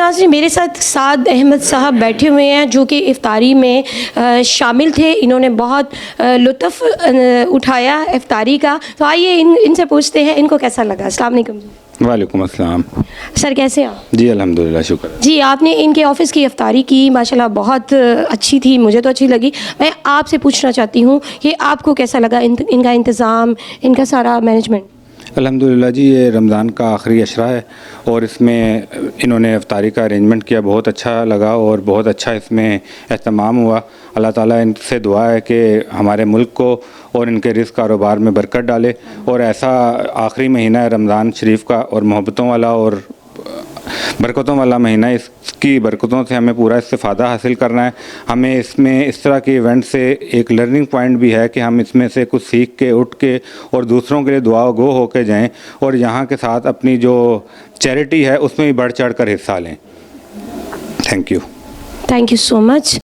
नाज़रीन, मेरे साथ साद अहमद साहब बैठे हुए हैं जो कि इफ्तारी में शामिल थे। इन्होंने बहुत लुत्फ़ उठाया इफ्तारी का। तो आइए इनसे पूछते हैं इनको कैसा लगा। अस्सलाम वालेकुम। वालेकुम अस्सलाम। सर कैसे हैं आप? जी अल्हम्दुलिल्लाह, शुक्र। जी, आपने इनके ऑफ़िस की इफ्तारी की, माशाल्लाह बहुत अच्छी थी, मुझे तो अच्छी लगी। मैं आपसे पूछना चाहती हूँ कि आपको कैसा लगा इनका इंतज़ाम, इनका सारा मैनेजमेंट? अल्हम्दुलिल्लाह जी, ये रमज़ान का आखिरी अशरा है और इसमें इन्होंने इफ्तारी का अरेंजमेंट किया, बहुत अच्छा लगा और बहुत अच्छा इसमें एहतमाम हुआ। अल्लाह ताला इनसे दुआ है कि हमारे मुल्क को और इनके रिज़्क़ कारोबार में बरकत डाले और ऐसा आखिरी महीना है रमज़ान शरीफ का और मोहब्बतों वाला और बरकतों वाला महीना, इसकी बरकतों से हमें पूरा इस्तिफ़ादा हासिल करना है। हमें इसमें इस तरह के इवेंट से एक लर्निंग पॉइंट भी है कि हम इसमें से कुछ सीख के उठ के और दूसरों के लिए दुआ गो होके जाएं और यहाँ के साथ अपनी जो चैरिटी है उसमें भी बढ़ चढ़ कर हिस्सा लें। Thank you. Thank you so much.